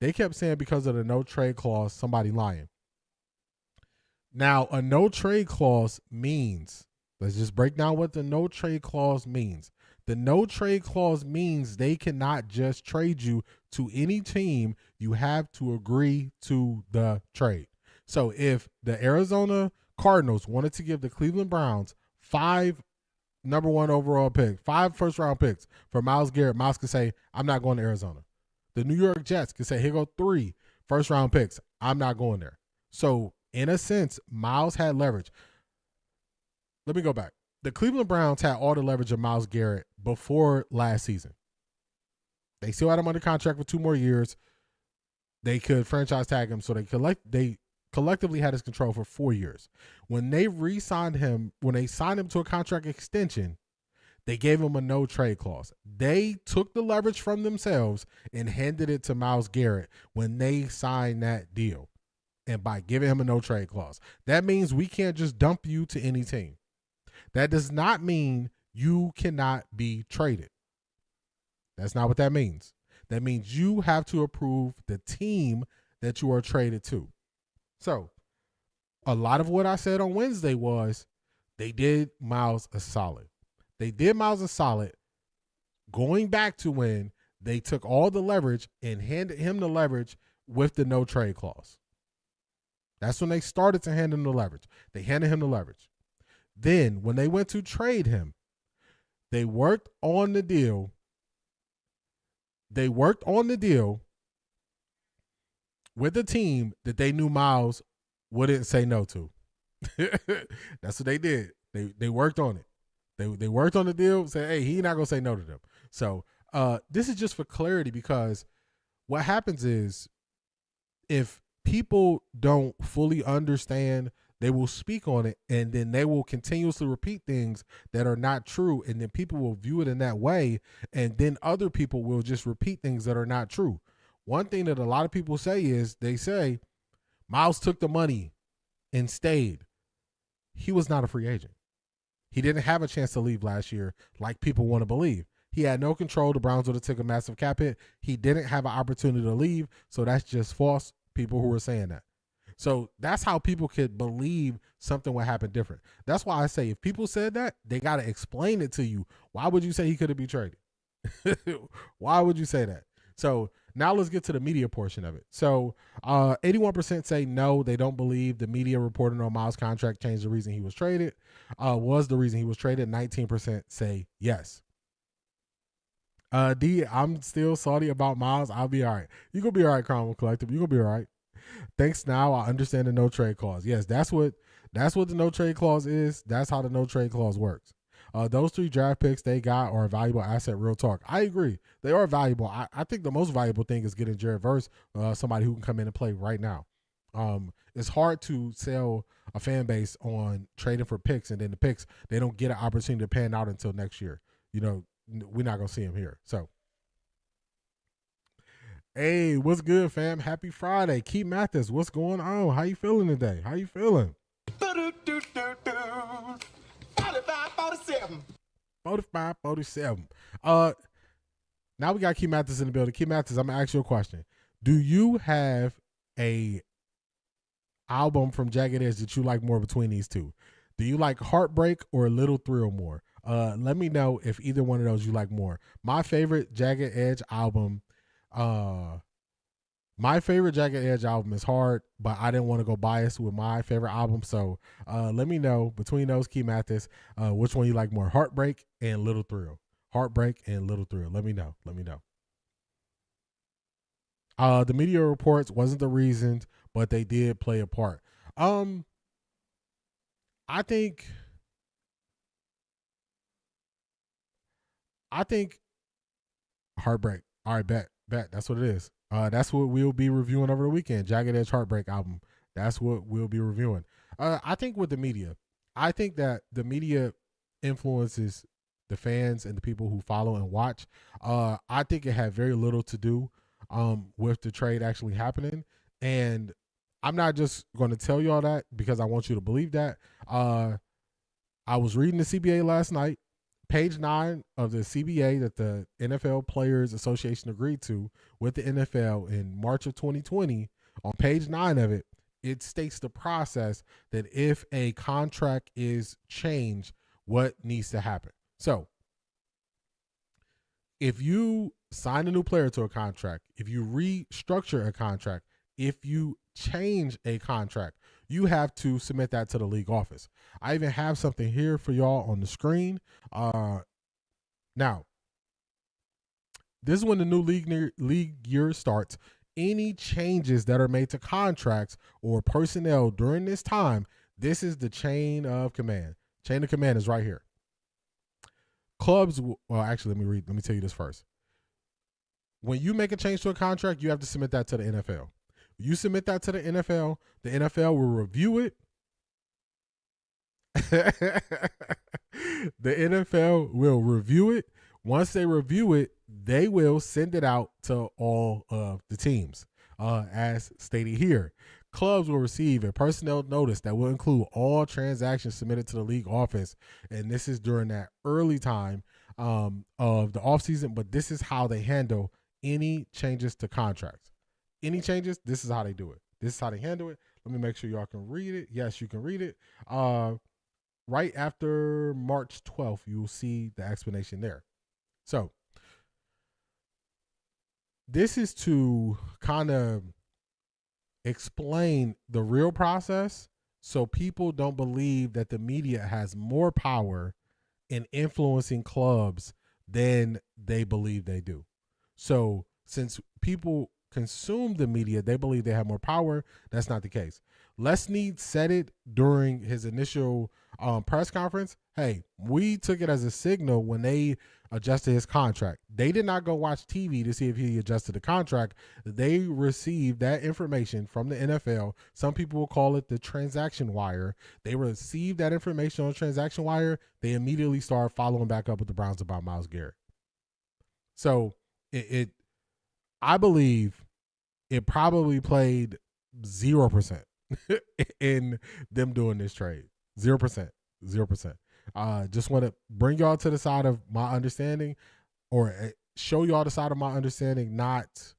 They kept saying because of the no trade clause, somebody lying. Now, a no trade clause means, let's just break down what the no trade clause means. The no trade clause means they cannot just trade you to any team. You have to agree to the trade. So if the Arizona Cardinals wanted to give the Cleveland Browns 5 number 1 overall picks, 5 first-round picks for Myles Garrett, Myles could say, I'm not going to Arizona. The New York Jets could say, here go 3 first-round picks. I'm not going there. So in a sense, Myles had leverage. Let me go back. The Cleveland Browns had all the leverage of Myles Garrett before last season. They still had him under contract for 2 more years. They could franchise tag him, so they collectively had his control for 4 years. When they re-signed him, when they signed him to a contract extension, they gave him a no trade clause. They took the leverage from themselves and handed it to Myles Garrett when they signed that deal. And by giving him a no trade clause, that means we can't just dump you to any team. That does not mean you cannot be traded. That's not what that means. That means you have to approve the team that you are traded to. So a lot of what I said on Wednesday was they did Myles a solid. They did Myles a solid going back to when they took all the leverage and handed him the leverage with the no trade clause. That's when they started to hand him the leverage. They handed him the leverage. Then when they went to trade him, they worked on the deal. They worked on the deal with a team that they knew Myles wouldn't say no to. That's what they did. They worked on it. They worked on the deal, said, hey, he's not going to say no to them. So this is just for clarity, because what happens is if people don't fully understand, they will speak on it, and then they will continuously repeat things that are not true, and then people will view it in that way, and then other people will just repeat things that are not true. One thing that a lot of people say is they say Myles took the money and stayed. He was not a free agent. He didn't have a chance to leave last year like people want to believe. He had no control. The Browns would have taken a massive cap hit. He didn't have an opportunity to leave, so that's just false, people who are saying that. So that's how people could believe something would happen different. That's why I say if people said that, they got to explain it to you. Why would you say he couldn't be traded? Why would you say that? So now let's get to the media portion of it. So 81% say no, they don't believe the media reporting on Myles' contract changed the reason he was traded, was the reason he was traded. 19% say yes. D, I'm still salty about Myles. I'll be all right. You're going to be all right, Cromwell Collective. You're going to be all right. Thanks. Now I understand the no trade clause. Yes, that's what the no trade clause is. That's how the no trade clause works. Those 3 draft picks they got are a valuable asset, real talk. I agree. They are valuable. I think the most valuable thing is getting Jared Verse, somebody who can come in and play right now. It's hard to sell a fan base on trading for picks, and then the picks, they don't get an opportunity to pan out until next year. You know, we're not going to see him here. So, hey, what's good, fam? Happy Friday. Keith Mathis, what's going on? How you feeling today? How you feeling? 45-47. Now we got Keith Mathis in the building. Keith Mathis, I'm going to ask you a question. Do you have a album from Jagged Edge that you like more between these two? Do you like Heartbreak or Little Thrill more? Let me know if either one of those you like more. My favorite Jagged Edge album is Hard, but I didn't want to go biased with my favorite album. So let me know between those, Keith Mathis, which one you like more, Heartbreak and Little Thrill. Heartbreak and Little Thrill. Let me know. The media reports wasn't the reasons, but they did play a part. I think Heartbreak. All right, bet. That's what it is. That's what we'll be reviewing over the weekend. Jagged Edge Heartbreak album. That's what we'll be reviewing. I think with the media, I think that the media influences the fans and the people who follow and watch. I think it had very little to do with the trade actually happening. And I'm not just going to tell y'all that because I want you to believe that. I was reading the CBA last night. page 9 of the CBA that the NFL Players Association agreed to with the NFL in March of 2020, on page 9 of it, it states the process that if a contract is changed, what needs to happen. So if you sign a new player to a contract, if you restructure a contract, if you change a contract, you have to submit that to the league office. I even have something here for y'all on the screen. Now, this is when the new league year starts. Any changes that are made to contracts or personnel during this time, this is the chain of command. Chain of command is right here. Clubs, well, actually, let me tell you this first. When you make a change to a contract, you have to submit that to the NFL. You submit that to the NFL will review it. The NFL will review it. Once they review it, they will send it out to all of the teams. As stated here, clubs will receive a personnel notice that will include all transactions submitted to the league office. And this is during that early time of the offseason, but this is how they handle any changes to contracts. Any changes, this is how they do it. This is how they handle it. Let me make sure y'all can read it. Yes, you can read it. Right after March 12th, you will see the explanation there. So this is to kind of explain the real process so people don't believe that the media has more power in influencing clubs than they believe they do. So since people consume the media, they believe they have more power. That's not the case. Les Snead said it during his initial press conference. Hey, we took it as a signal when they adjusted his contract. They did not go watch TV to see if he adjusted the contract. They received that information from the NFL. Some people will call it the transaction wire. They received that information on the transaction wire. They immediately started following back up with the Browns about Myles Garrett. So I believe it probably played 0% in them doing this trade. 0%. Just want to bring y'all to the side of my understanding, or show y'all the side of my understanding, not